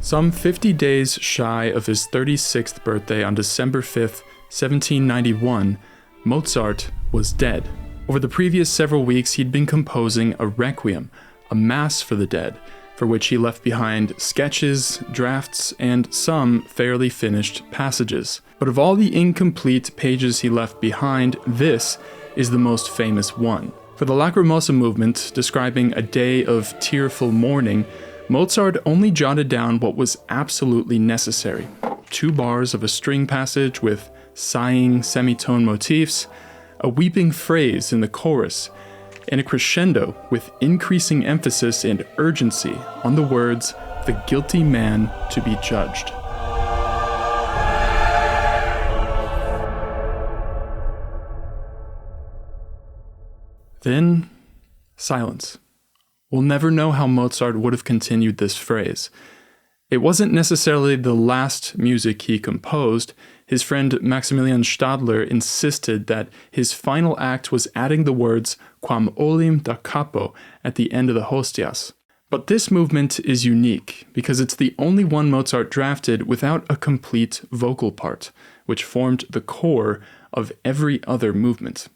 Some 50 days shy of his 36th birthday on December 5th, 1791, Mozart was dead. Over the previous several weeks, he'd been composing a Requiem, a mass for the dead, for which he left behind sketches, drafts, and some fairly finished passages. But of all the incomplete pages he left behind, this is the most famous one. For the Lacrimosa movement, describing a day of tearful mourning, Mozart only jotted down what was absolutely necessary. 2 bars of a string passage with sighing semitone motifs, a weeping phrase in the chorus, and a crescendo with increasing emphasis and urgency on the words, "the guilty man to be judged." Then, silence. We'll never know how Mozart would have continued this phrase. It wasn't necessarily the last music he composed. His friend Maximilian Stadler insisted that his final act was adding the words "quam olim da capo" at the end of the Hostias. But this movement is unique because it's the only one Mozart drafted without a complete vocal part, which formed the core of every other movement.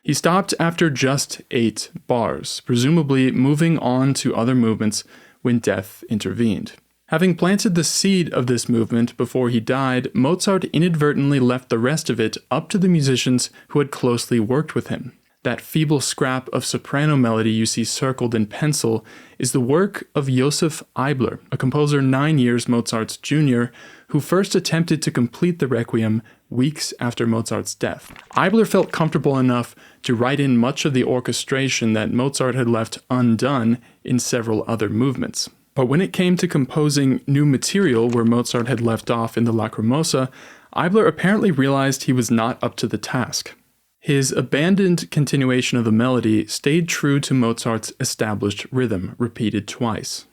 He stopped after just 8 bars, presumably moving on to other movements when death intervened. Having planted the seed of this movement before he died, Mozart inadvertently left the rest of it up to the musicians who had closely worked with him. That feeble scrap of soprano melody you see circled in pencil is the work of Joseph Eibler, a composer 9 years Mozart's junior, who first attempted to complete the Requiem weeks after Mozart's death. Eibler felt comfortable enough to write in much of the orchestration that Mozart had left undone in several other movements. But when it came to composing new material where Mozart had left off in the Lacrimosa, Eibler apparently realized he was not up to the task. His abandoned continuation of the melody stayed true to Mozart's established rhythm, repeated twice.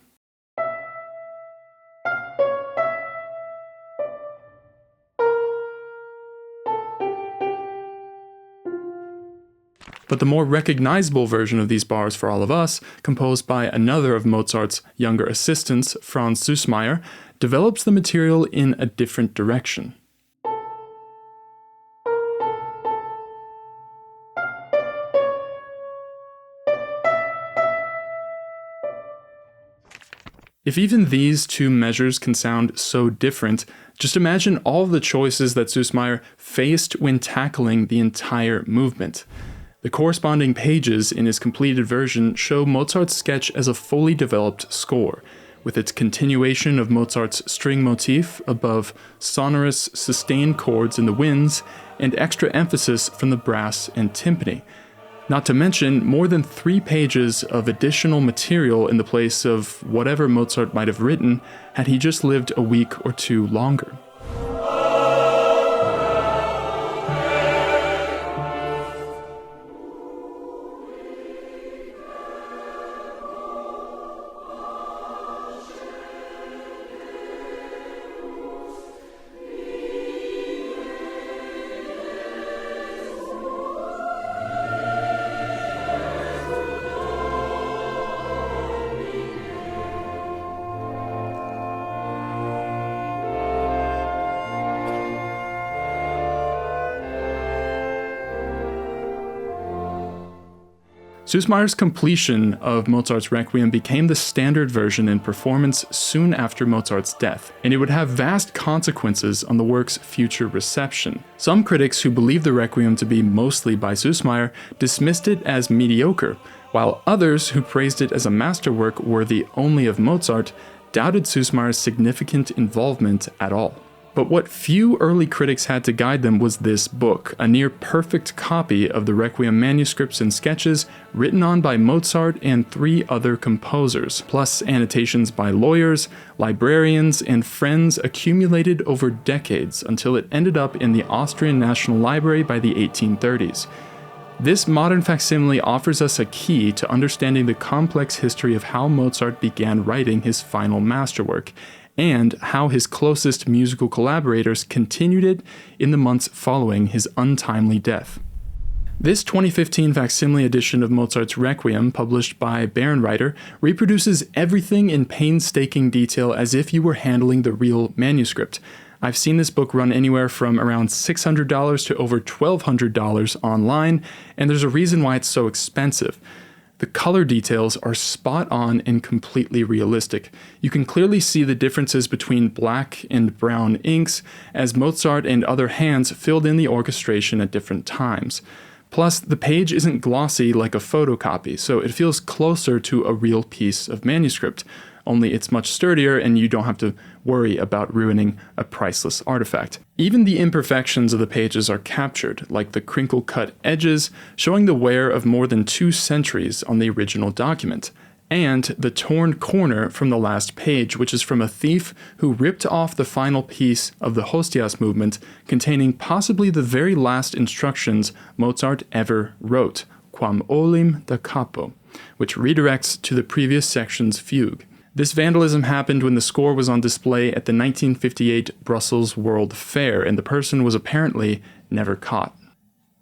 But the more recognizable version of these bars for all of us, composed by another of Mozart's younger assistants, Franz Süssmayr, develops the material in a different direction. If even these 2 measures can sound so different, just imagine all the choices that Süssmayr faced when tackling the entire movement. The corresponding pages in his completed version show Mozart's sketch as a fully developed score, with its continuation of Mozart's string motif above sonorous, sustained chords in the winds, and extra emphasis from the brass and timpani. Not to mention more than 3 pages of additional material in the place of whatever Mozart might have written had he just lived a week or 2 longer. Süssmayr's completion of Mozart's Requiem became the standard version in performance soon after Mozart's death, and it would have vast consequences on the work's future reception. Some critics who believed the Requiem to be mostly by Süssmayr dismissed it as mediocre, while others who praised it as a masterwork worthy only of Mozart doubted Süssmayr's significant involvement at all. But what few early critics had to guide them was this book, a near-perfect copy of the Requiem manuscripts and sketches written on by Mozart and 3 other composers, plus annotations by lawyers, librarians, and friends accumulated over decades until it ended up in the Austrian National Library by the 1830s. This modern facsimile offers us a key to understanding the complex history of how Mozart began writing his final masterwork, and how his closest musical collaborators continued it in the months following his untimely death. This 2015 facsimile edition of Mozart's Requiem, published by Bärenreiter, reproduces everything in painstaking detail as if you were handling the real manuscript. I've seen this book run anywhere from around $600 to over $1,200 online, and there's a reason why it's so expensive. The color details are spot on and completely realistic. You can clearly see the differences between black and brown inks as Mozart and other hands filled in the orchestration at different times. Plus, the page isn't glossy like a photocopy, so it feels closer to a real piece of manuscript, only it's much sturdier and you don't have to worry about ruining a priceless artifact. Even the imperfections of the pages are captured, like the crinkle-cut edges, showing the wear of more than 2 centuries on the original document, and the torn corner from the last page, which is from a thief who ripped off the final piece of the Hostias movement, containing possibly the very last instructions Mozart ever wrote, Quam olim da capo, which redirects to the previous section's fugue. This vandalism happened when the score was on display at the 1958 Brussels World Fair, and the person was apparently never caught.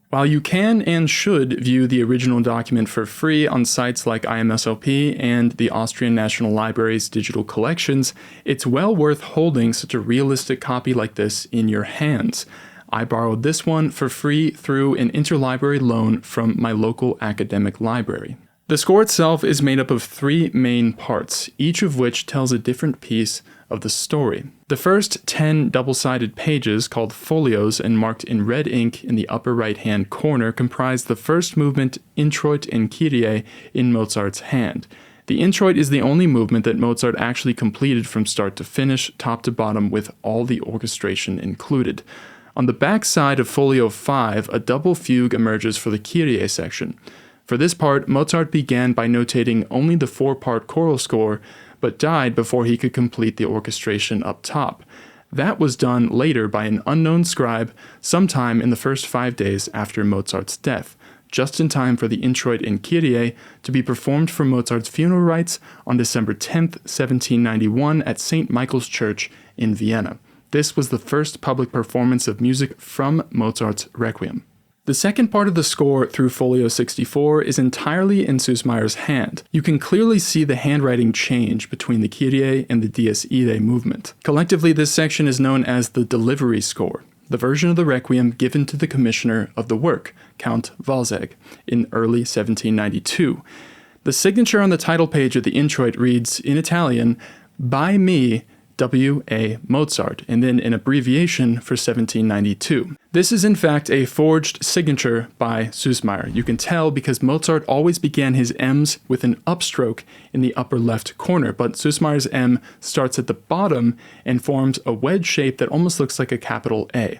While you can and should view the original document for free on sites like IMSLP and the Austrian National Library's digital collections, it's well worth holding such a realistic copy like this in your hands. I borrowed this one for free through an interlibrary loan from my local academic library. The score itself is made up of 3 main parts, each of which tells a different piece of the story. The first 10 double-sided pages, called folios and marked in red ink in the upper right-hand corner, comprise the first movement, Introit and Kyrie, in Mozart's hand. The Introit is the only movement that Mozart actually completed from start to finish, top to bottom, with all the orchestration included. On the back side of folio 5, a double fugue emerges for the Kyrie section. For this part, Mozart began by notating only the 4-part choral score, but died before he could complete the orchestration up top. That was done later by an unknown scribe sometime in the first 5 days after Mozart's death, just in time for the Introit in Kyrie to be performed for Mozart's funeral rites on December 10, 1791 at St. Michael's Church in Vienna. This was the first public performance of music from Mozart's Requiem. The second part of the score through folio 64 is entirely in Süssmayr's hand. You can clearly see the handwriting change between the Kyrie and the Dies Irae movement. Collectively, this section is known as the delivery score, the version of the Requiem given to the commissioner of the work, Count Walsegg, in early 1792. The signature on the title page of the Introit reads, in Italian, by me, W.A. Mozart, and then an abbreviation for 1792. This is in fact a forged signature by Süssmayr. You can tell because Mozart always began his M's with an upstroke in the upper left corner, but Süssmayr's M starts at the bottom and forms a wedge shape that almost looks like a capital A.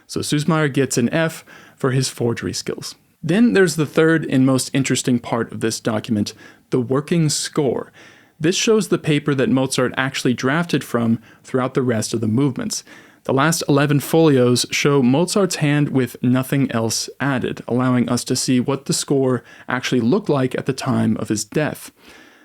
So Süssmayr gets an F for his forgery skills. Then there's the third and most interesting part of this document, the working score. This shows the paper that Mozart actually drafted from throughout the rest of the movements. The last 11 folios show Mozart's hand with nothing else added, allowing us to see what the score actually looked like at the time of his death.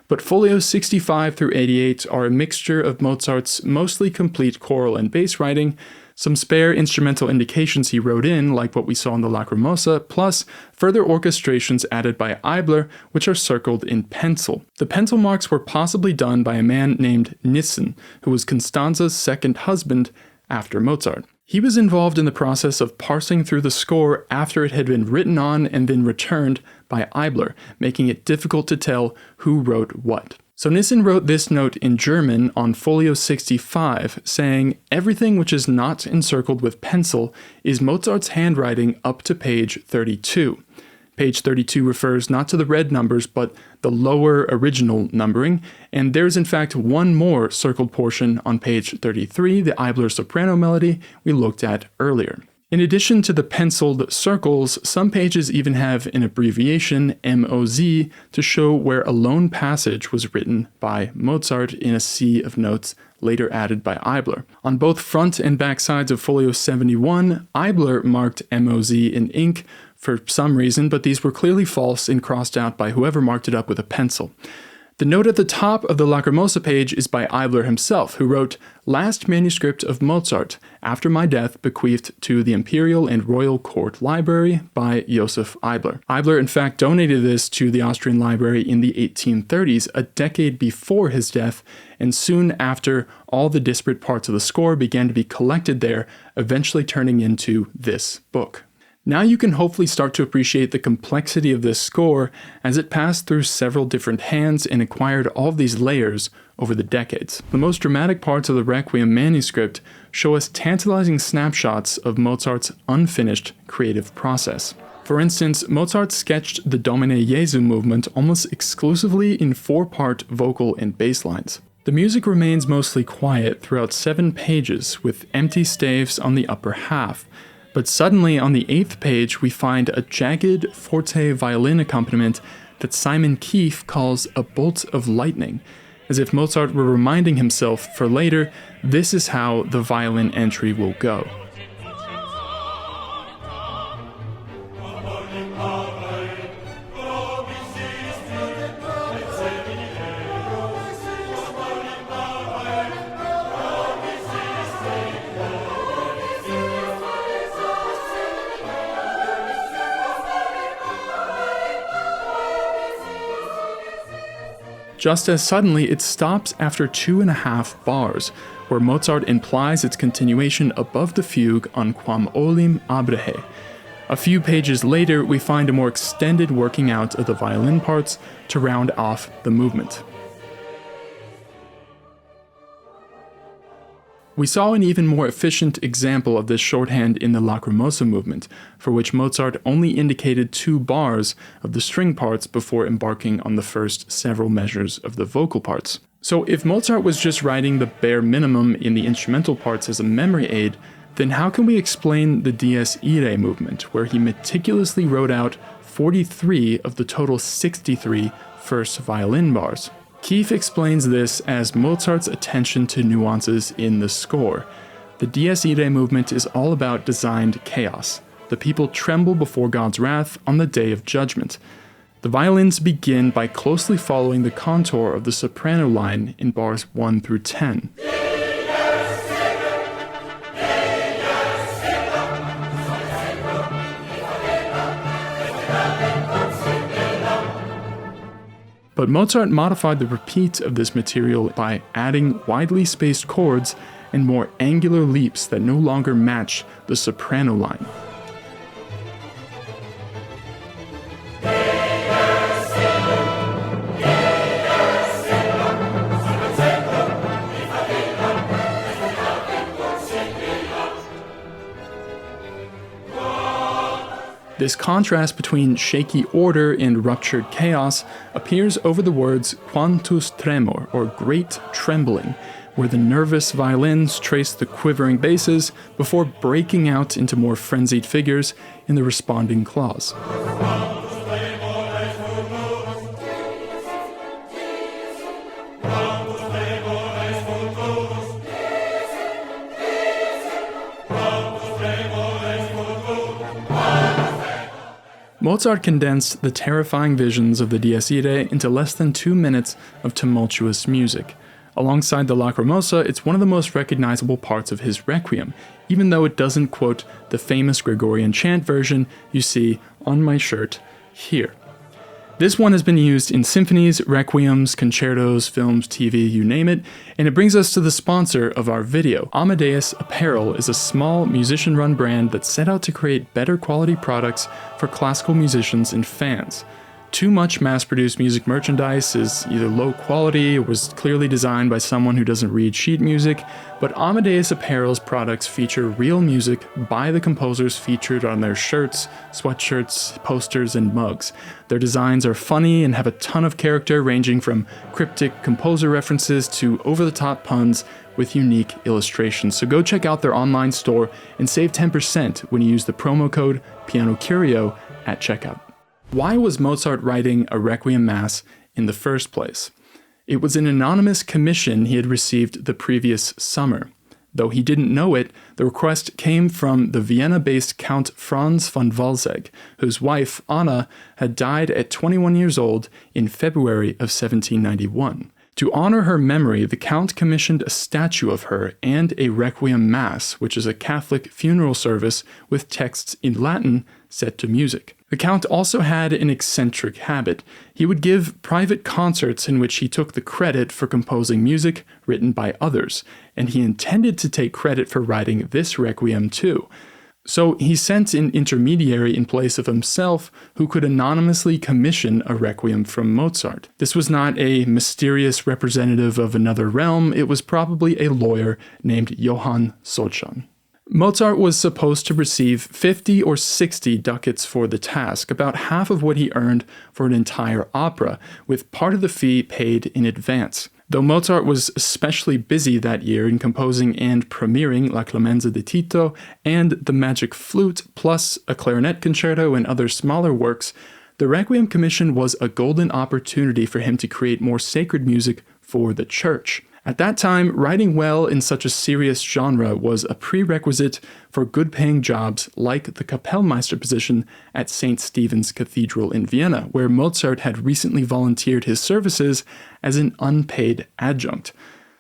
But folios 65 through 88 are a mixture of Mozart's mostly complete choral and bass writing, some spare instrumental indications he wrote in, like what we saw in the Lacrimosa, plus further orchestrations added by Eibler, which are circled in pencil. The pencil marks were possibly done by a man named Nissen, who was Constanza's second husband after Mozart. He was involved in the process of parsing through the score after it had been written on and then returned by Eibler, making it difficult to tell who wrote what. So Nissen wrote this note in German on folio 65, saying, everything which is not encircled with pencil is Mozart's handwriting up to page 32. Page 32 refers not to the red numbers, but the lower original numbering, and there's in fact one more circled portion on page 33, the Eibler soprano melody we looked at earlier. In addition to the penciled circles, some pages even have an abbreviation, MOZ, to show where a lone passage was written by Mozart in a sea of notes later added by Eibler. On both front and back sides of folio 71, Eibler marked MOZ in ink for some reason, but these were clearly false and crossed out by whoever marked it up with a pencil. The note at the top of the Lacrimosa page is by Eibler himself, who wrote, "Last manuscript of Mozart, after my death bequeathed to the Imperial and Royal Court Library by Joseph Eibler." Eibler, in fact, donated this to the Austrian library in the 1830s, a decade before his death, and soon after, all the disparate parts of the score began to be collected there, eventually turning into this book. Now you can hopefully start to appreciate the complexity of this score as it passed through several different hands and acquired all of these layers over the decades. The most dramatic parts of the Requiem manuscript show us tantalizing snapshots of Mozart's unfinished creative process. For instance, Mozart sketched the Domine Jesu movement almost exclusively in 4-part vocal and bass lines. The music remains mostly quiet throughout 7 pages, with empty staves on the upper half. But suddenly, on the 8th page, we find a jagged forte violin accompaniment that Simon Keefe calls a bolt of lightning, as if Mozart were reminding himself for later, this is how the violin entry will go. Just as suddenly, it stops after 2.5 bars, where Mozart implies its continuation above the fugue on Quam olim abrehe. A few pages later, we find a more extended working out of the violin parts to round off the movement. We saw an even more efficient example of this shorthand in the Lacrimosa movement, for which Mozart only indicated 2 bars of the string parts before embarking on the first several measures of the vocal parts. So if Mozart was just writing the bare minimum in the instrumental parts as a memory aid, then how can we explain the Dies Irae movement, where he meticulously wrote out 43 of the total 63 first violin bars? Keefe explains this as Mozart's attention to nuances in the score. The Dies Irae movement is all about designed chaos. The people tremble before God's wrath on the day of judgment. The violins begin by closely following the contour of the soprano line in bars 1 through 10. But Mozart modified the repeat of this material by adding widely spaced chords and more angular leaps that no longer match the soprano line. This contrast between shaky order and ruptured chaos appears over the words quantus tremor, or great trembling, where the nervous violins trace the quivering basses before breaking out into more frenzied figures in the responding clause. Mozart condensed the terrifying visions of the Dies Irae into less than 2 minutes of tumultuous music. Alongside the Lacrimosa, it's one of the most recognizable parts of his Requiem, even though it doesn't quote the famous Gregorian chant version you see on my shirt here. This one has been used in symphonies, requiems, concertos, films, TV, you name it, and it brings us to the sponsor of our video. Amadeus Apparel is a small musician-run brand that set out to create better quality products for classical musicians and fans. Too much mass-produced music merchandise is either low quality or was clearly designed by someone who doesn't read sheet music, but Amadeus Apparel's products feature real music by the composers featured on their shirts, sweatshirts, posters, and mugs. Their designs are funny and have a ton of character, ranging from cryptic composer references to over-the-top puns with unique illustrations. So go check out their online store and save 10% when you use the promo code PianoCurio at checkout. Why was Mozart writing a Requiem Mass in the first place? It was an anonymous commission he had received the previous summer. Though he didn't know it, the request came from the Vienna-based Count Franz von Walsegg, whose wife, Anna, had died at 21 years old in February of 1791. To honor her memory, the Count commissioned a statue of her and a Requiem Mass, which is a Catholic funeral service with texts in Latin set to music. The Count also had an eccentric habit. He would give private concerts in which he took the credit for composing music written by others, and he intended to take credit for writing this Requiem too. So he sent an intermediary in place of himself who could anonymously commission a requiem from Mozart. This was not a mysterious representative of another realm, it was probably a lawyer named Johann Solchan. Mozart was supposed to receive 50 or 60 ducats for the task, about half of what he earned for an entire opera, with part of the fee paid in advance. Though Mozart was especially busy that year in composing and premiering La Clemenza di Tito and The Magic Flute, plus a clarinet concerto and other smaller works, the Requiem Commission was a golden opportunity for him to create more sacred music for the church. At that time, writing well in such a serious genre was a prerequisite for good-paying jobs like the Kapellmeister position at St. Stephen's Cathedral in Vienna, where Mozart had recently volunteered his services as an unpaid adjunct.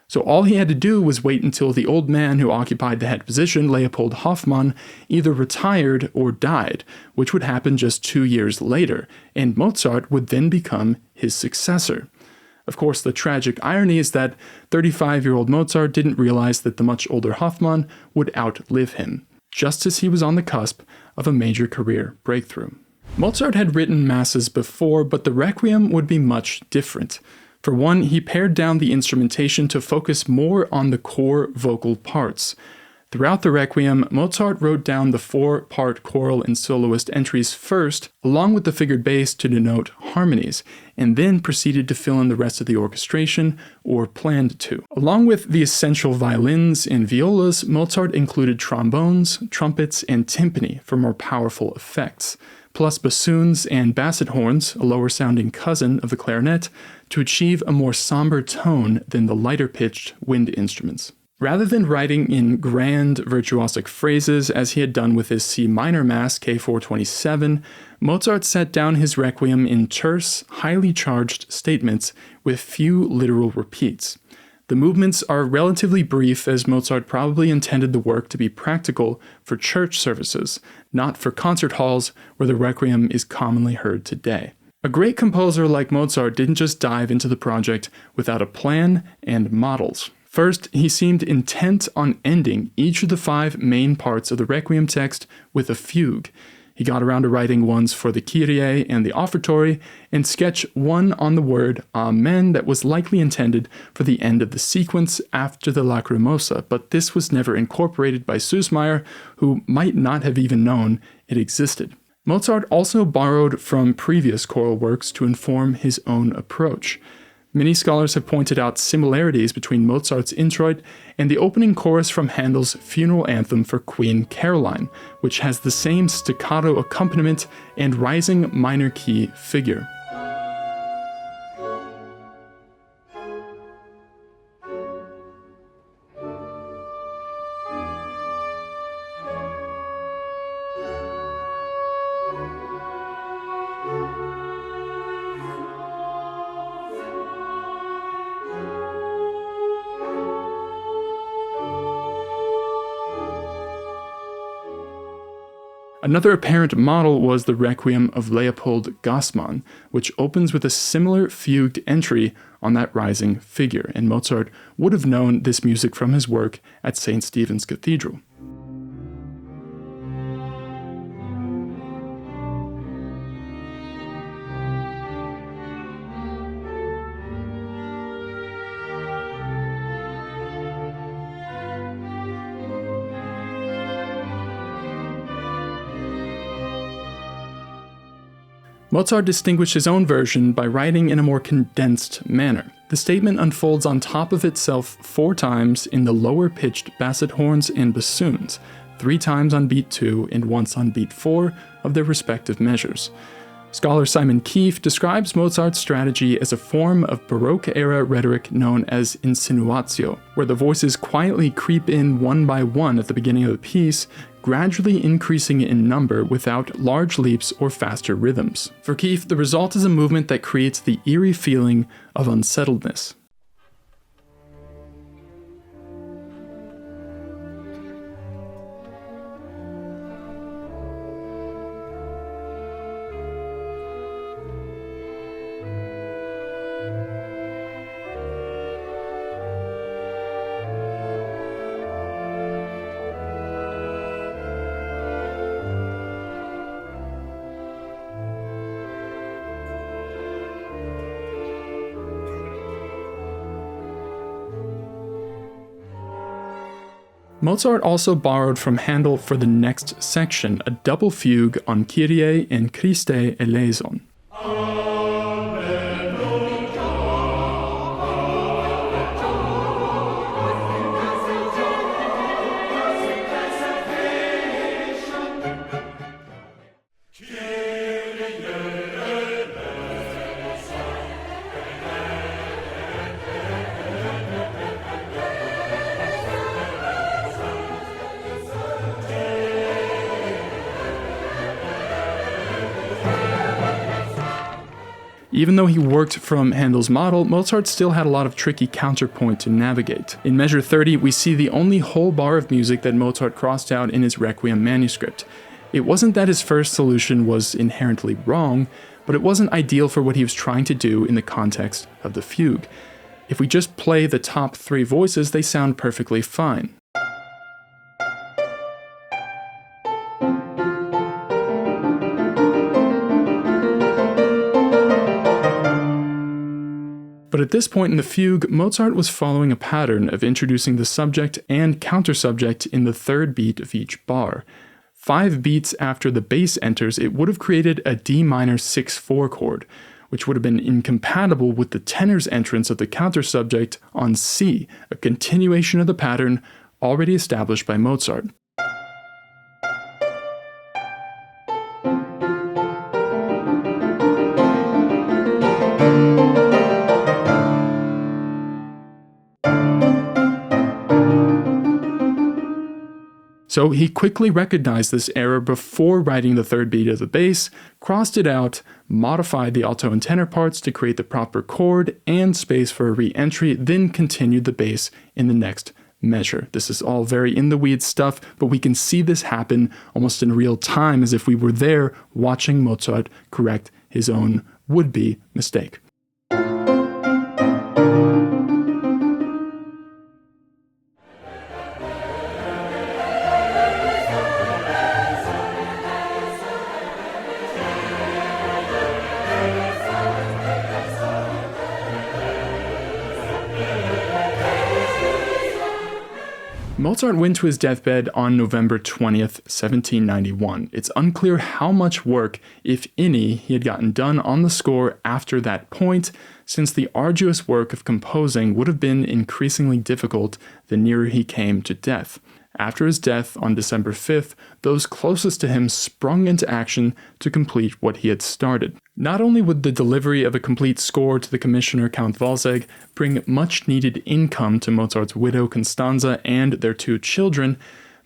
So all he had to do was wait until the old man who occupied the head position, Leopold Hoffmann, either retired or died, which would happen just 2 years later, and Mozart would then become his successor. Of course, the tragic irony is that 35-year-old Mozart didn't realize that the much older Hoffmann would outlive him, just as he was on the cusp of a major career breakthrough. Mozart had written masses before, but the Requiem would be much different. For one, he pared down the instrumentation to focus more on the core vocal parts. Throughout the Requiem, Mozart wrote down the 4-part choral and soloist entries first, along with the figured bass to denote harmonies, and then proceeded to fill in the rest of the orchestration, or planned to. Along with the essential violins and violas, Mozart included trombones, trumpets, and timpani for more powerful effects, plus bassoons and basset horns, a lower-sounding cousin of the clarinet, to achieve a more somber tone than the lighter-pitched wind instruments. Rather than writing in grand, virtuosic phrases as he had done with his C minor Mass K427, Mozart set down his Requiem in terse, highly charged statements with few literal repeats. The movements are relatively brief, as Mozart probably intended the work to be practical for church services, not for concert halls where the Requiem is commonly heard today. A great composer like Mozart didn't just dive into the project without a plan and models. First, he seemed intent on ending each of the 5 main parts of the Requiem text with a fugue. He got around to writing ones for the Kyrie and the Offertory, and sketched one on the word Amen that was likely intended for the end of the sequence after the Lacrimosa, but this was never incorporated by Süssmayr, who might not have even known it existed. Mozart also borrowed from previous choral works to inform his own approach. Many scholars have pointed out similarities between Mozart's Introit and the opening chorus from Handel's funeral anthem for Queen Caroline, which has the same staccato accompaniment and rising minor key figure. Another apparent model was the Requiem of Leopold Gassmann, which opens with a similar fugued entry on that rising figure, and Mozart would have known this music from his work at St. Stephen's Cathedral. Mozart distinguished his own version by writing in a more condensed manner. The statement unfolds on top of itself 4 times in the lower-pitched basset horns and bassoons, 3 times on beat 2 and once on beat 4 of their respective measures. Scholar Simon Keefe describes Mozart's strategy as a form of Baroque-era rhetoric known as insinuatio, where the voices quietly creep in one by one at the beginning of the piece, gradually increasing in number without large leaps or faster rhythms. For Keefe, the result is a movement that creates the eerie feeling of unsettledness. Mozart also borrowed from Handel for the next section a double fugue on Kyrie and Christe eleison. Even though he worked from Handel's model, Mozart still had a lot of tricky counterpoint to navigate. In measure 30, we see the only whole bar of music that Mozart crossed out in his Requiem manuscript. It wasn't that his first solution was inherently wrong, but it wasn't ideal for what he was trying to do in the context of the fugue. If we just play the top 3 voices, they sound perfectly fine. But at this point in the fugue, Mozart was following a pattern of introducing the subject and countersubject in the 3rd beat of each bar. 5 beats after the bass enters, it would have created a D minor 6/4 chord, which would have been incompatible with the tenor's entrance of the countersubject on C, a continuation of the pattern already established by Mozart. So he quickly recognized this error before writing the 3rd beat of the bass, crossed it out, modified the alto and tenor parts to create the proper chord and space for a re-entry, then continued the bass in the next measure. This is all very in-the-weeds stuff, but we can see this happen almost in real time as if we were there watching Mozart correct his own would-be mistake. Mozart went to his deathbed on November 20th, 1791. It's unclear how much work, if any, he had gotten done on the score after that point, since the arduous work of composing would have been increasingly difficult the nearer he came to death. After his death on December 5th, those closest to him sprung into action to complete what he had started. Not only would the delivery of a complete score to the commissioner Count Walsegg bring much-needed income to Mozart's widow Constanza and their 2 children,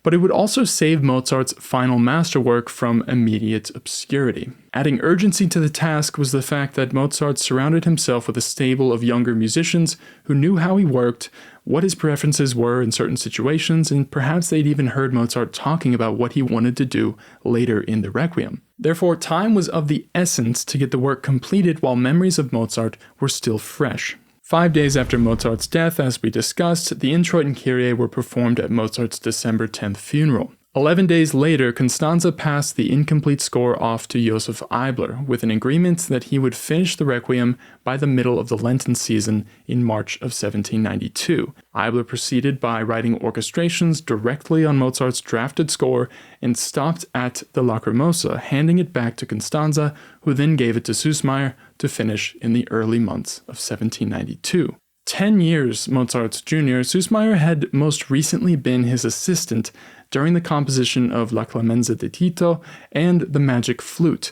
but it would also save Mozart's final masterwork from immediate obscurity. Adding urgency to the task was the fact that Mozart surrounded himself with a stable of younger musicians who knew how he worked, what his preferences were in certain situations, and perhaps they'd even heard Mozart talking about what he wanted to do later in the Requiem. Therefore, time was of the essence to get the work completed while memories of Mozart were still fresh. 5 days after Mozart's death, as we discussed, the Introit and Kyrie were performed at Mozart's December 10th funeral. 11 days later, Constanza passed the incomplete score off to Joseph Eibler, with an agreement that he would finish the Requiem by the middle of the Lenten season in March of 1792. Eibler proceeded by writing orchestrations directly on Mozart's drafted score and stopped at the Lacrimosa, handing it back to Constanza, who then gave it to Süssmayr to finish in the early months of 1792. 10 years Mozart's junior, Süssmayr had most recently been his assistant during the composition of La Clemenza di Tito and the Magic Flute.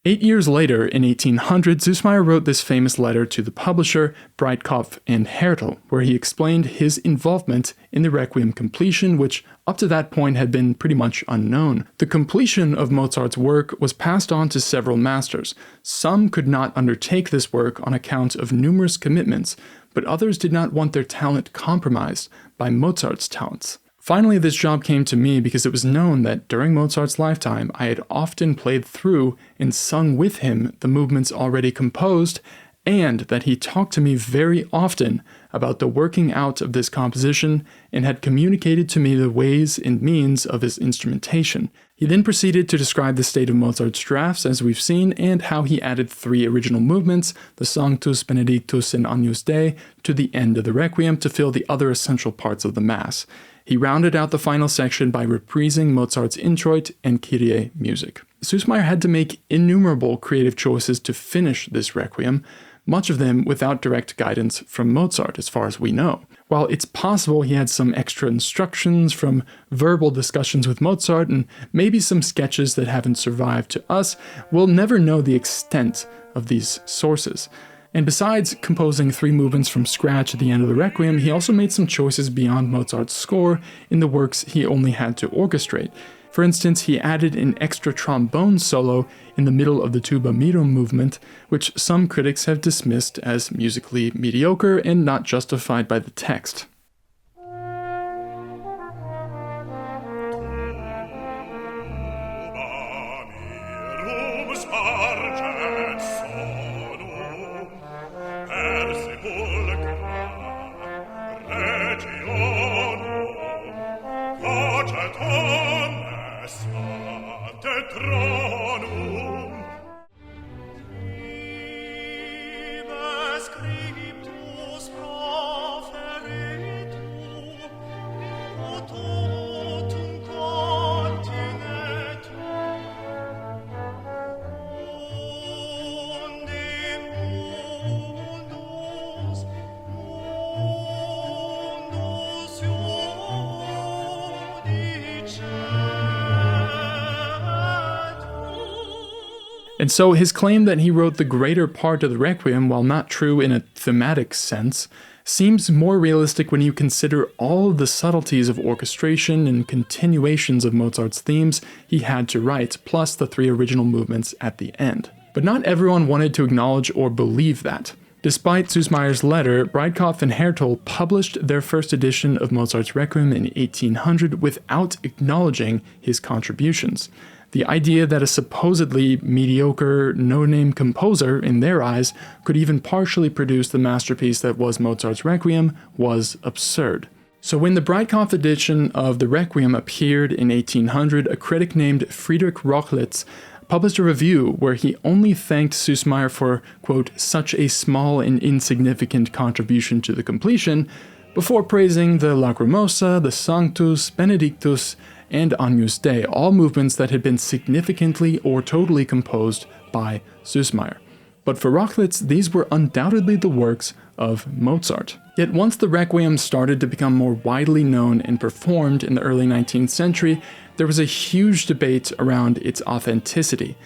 8 years later, in 1800, Süssmayr wrote this famous letter to the publisher Breitkopf and Härtel, where he explained his involvement in the Requiem completion, which up to that point had been pretty much unknown. The completion of Mozart's work was passed on to several masters. Some could not undertake this work on account of numerous commitments, but others did not want their talent compromised by Mozart's talents. Finally, this job came to me because it was known that during Mozart's lifetime, I had often played through and sung with him the movements already composed, and that he talked to me very often about the working out of this composition and had communicated to me the ways and means of his instrumentation. He then proceeded to describe the state of Mozart's drafts, as we've seen, and how he added 3 original movements, the Sanctus, Benedictus, and Agnus Dei, to the end of the Requiem to fill the other essential parts of the Mass. He rounded out the final section by reprising Mozart's Introit and Kyrie music. Süssmayr had to make innumerable creative choices to finish this Requiem, much of them without direct guidance from Mozart, as far as we know. While it's possible he had some extra instructions from verbal discussions with Mozart and maybe some sketches that haven't survived to us, we'll never know the extent of these sources. And besides composing 3 movements from scratch at the end of the Requiem, he also made some choices beyond Mozart's score in the works he only had to orchestrate. For instance, he added an extra trombone solo in the middle of the Tuba Mirum movement, which some critics have dismissed as musically mediocre and not justified by the text. And so his claim that he wrote the greater part of the Requiem, while not true in a thematic sense, seems more realistic when you consider all of the subtleties of orchestration and continuations of Mozart's themes he had to write, plus the 3 original movements at the end. But not everyone wanted to acknowledge or believe that. Despite Süssmayr's letter, Breitkopf and Härtel published their first edition of Mozart's Requiem in 1800 without acknowledging his contributions. The idea that a supposedly mediocre, no-name composer, in their eyes, could even partially produce the masterpiece that was Mozart's Requiem was absurd. So when the Breitkopf edition of the Requiem appeared in 1800, a critic named Friedrich Rochlitz published a review where he only thanked Süssmayr for, quote, such a small and insignificant contribution to the completion, before praising the Lacrimosa, the Sanctus, Benedictus, and Agnus Dei, all movements that had been significantly or totally composed by Süssmayr. But for Rochlitz, these were undoubtedly the works of Mozart. Yet once the Requiem started to become more widely known and performed in the early 19th century, there was a huge debate around its authenticity.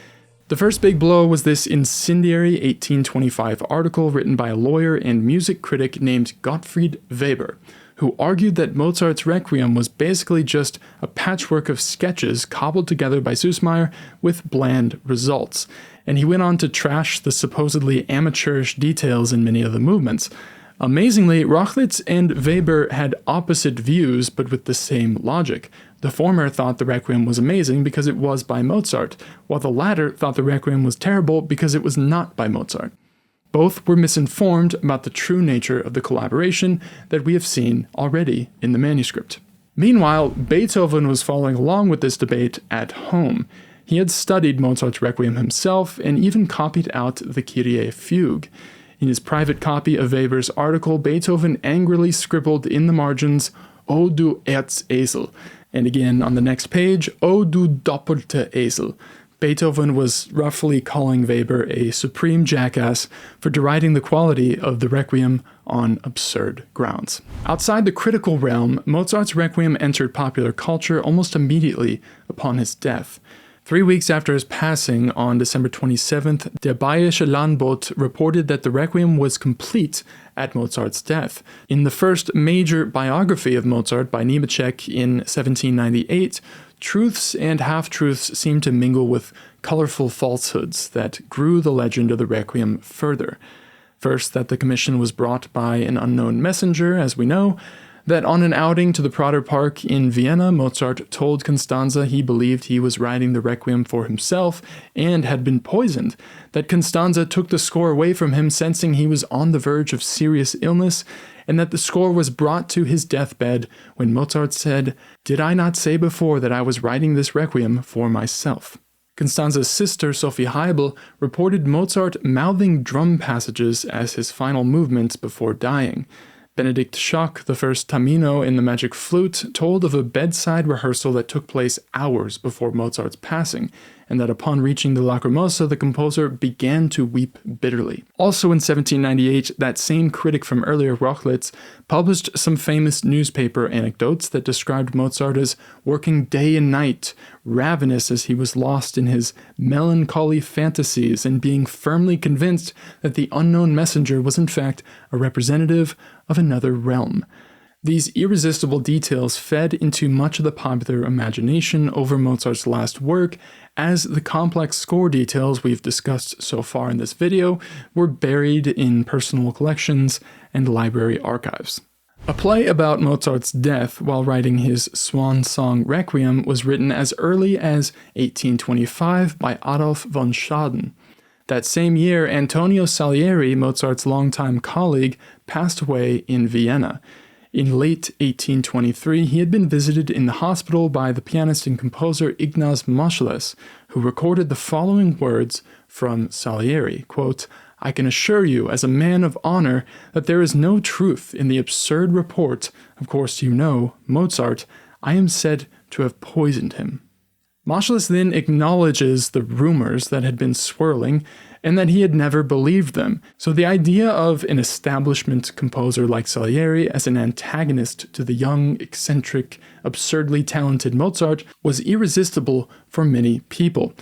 The first big blow was this incendiary 1825 article written by a lawyer and music critic named Gottfried Weber, who argued that Mozart's Requiem was basically just a patchwork of sketches cobbled together by Süssmayr with bland results. And he went on to trash the supposedly amateurish details in many of the movements. Amazingly, Rochlitz and Weber had opposite views, but with the same logic. The former thought the Requiem was amazing because it was by Mozart, while the latter thought the Requiem was terrible because it was not by Mozart. Both were misinformed about the true nature of the collaboration that we have seen already in the manuscript. Meanwhile, Beethoven was following along with this debate at home. He had studied Mozart's Requiem himself and even copied out the Kyrie fugue. In his private copy of Weber's article, Beethoven angrily scribbled in the margins, "O du Erzesel," and again on the next page, "O du doppelte Esel." Beethoven was roughly calling Weber a supreme jackass for deriding the quality of the Requiem on absurd grounds. Outside the critical realm, Mozart's Requiem entered popular culture almost immediately upon his death. 3 weeks after his passing, on December 27th, Der Bayerische Landbot reported that the Requiem was complete at Mozart's death. In the first major biography of Mozart by Němeček in 1798, truths and half-truths seemed to mingle with colorful falsehoods that grew the legend of the Requiem further. First, that the commission was brought by an unknown messenger, as we know, that on an outing to the Prater Park in Vienna, Mozart told Constanze he believed he was writing the Requiem for himself and had been poisoned, that Constanze took the score away from him sensing he was on the verge of serious illness, and that the score was brought to his deathbed when Mozart said, "Did I not say before that I was writing this Requiem for myself?" Constanze's sister, Sophie Heibel, reported Mozart mouthing drum passages as his final movements before dying. Benedikt Schock, the first Tamino in the Magic Flute, told of a bedside rehearsal that took place hours before Mozart's passing, and that upon reaching the Lacrimosa, the composer began to weep bitterly. Also in 1798, that same critic from earlier, Rochlitz, published some famous newspaper anecdotes that described Mozart as working day and night, ravenous as he was lost in his melancholy fantasies and being firmly convinced that the unknown messenger was in fact a representative of another realm. These irresistible details fed into much of the popular imagination over Mozart's last work, as the complex score details we've discussed so far in this video were buried in personal collections and library archives. A play about Mozart's death while writing his swan song Requiem was written as early as 1825 by Adolf von Schaden. That same year, Antonio Salieri, Mozart's longtime colleague, passed away in Vienna. In late 1823, he had been visited in the hospital by the pianist and composer Ignaz Moscheles, who recorded the following words from Salieri, quote, "I can assure you, as a man of honor, that there is no truth in the absurd report, of course you know, Mozart, I am said to have poisoned him." Moscheles then acknowledges the rumors that had been swirling and that he had never believed them. So the idea of an establishment composer like Salieri as an antagonist to the young, eccentric, absurdly talented Mozart was irresistible for many people.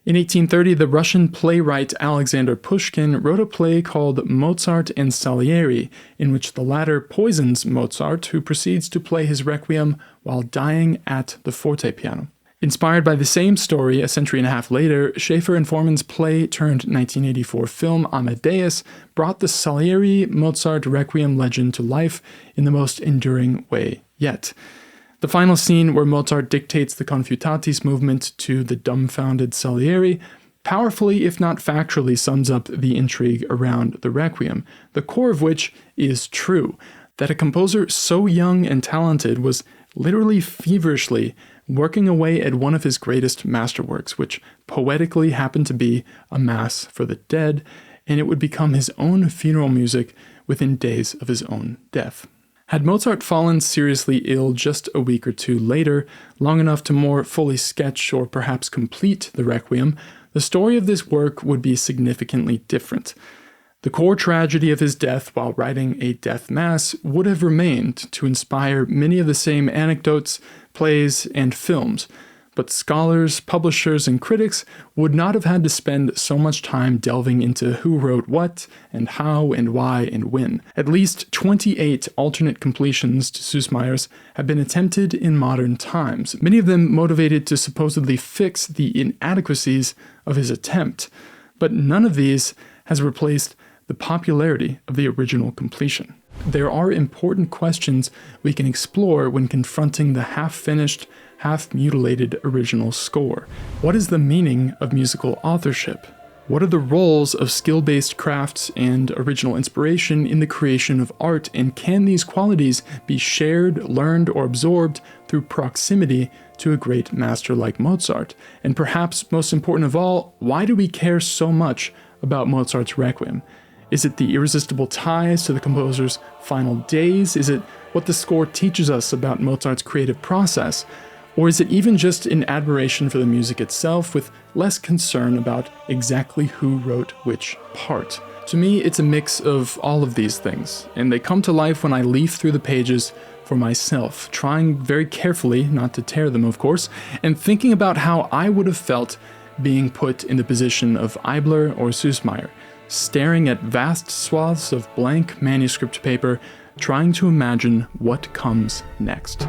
In 1830, the Russian playwright Alexander Pushkin wrote a play called Mozart and Salieri, in which the latter poisons Mozart, who proceeds to play his Requiem while dying at the fortepiano. Inspired by the same story a century and a half later, Schaeffer and Forman's play-turned-1984 film Amadeus brought the Salieri-Mozart Requiem legend to life in the most enduring way yet. The final scene, where Mozart dictates the Confutatis movement to the dumbfounded Salieri, powerfully, if not factually, sums up the intrigue around the Requiem, the core of which is true, that a composer so young and talented was literally feverishly working away at one of his greatest masterworks, which poetically happened to be a Mass for the Dead, and it would become his own funeral music within days of his own death. Had Mozart fallen seriously ill just a week or two later, long enough to more fully sketch or perhaps complete the Requiem, the story of this work would be significantly different. The core tragedy of his death while writing a death mass would have remained to inspire many of the same anecdotes, plays, and films, but scholars, publishers, and critics would not have had to spend so much time delving into who wrote what, and how, and why, and when. At least 28 alternate completions to Süssmayr's have been attempted in modern times, many of them motivated to supposedly fix the inadequacies of his attempt, but none of these has replaced the popularity of the original completion. There are important questions we can explore when confronting the half-finished, half-mutilated original score. What is the meaning of musical authorship? What are the roles of skill-based crafts and original inspiration in the creation of art, and can these qualities be shared, learned, or absorbed through proximity to a great master like Mozart? And perhaps most important of all, why do we care so much about Mozart's Requiem? Is it the irresistible ties to the composer's final days? Is it what the score teaches us about Mozart's creative process? Or is it even just an admiration for the music itself with less concern about exactly who wrote which part? To me, it's a mix of all of these things, and they come to life when I leaf through the pages for myself, trying very carefully not to tear them, of course, and thinking about how I would have felt being put in the position of Eibler or Süssmayr, staring at vast swaths of blank manuscript paper, trying to imagine what comes next.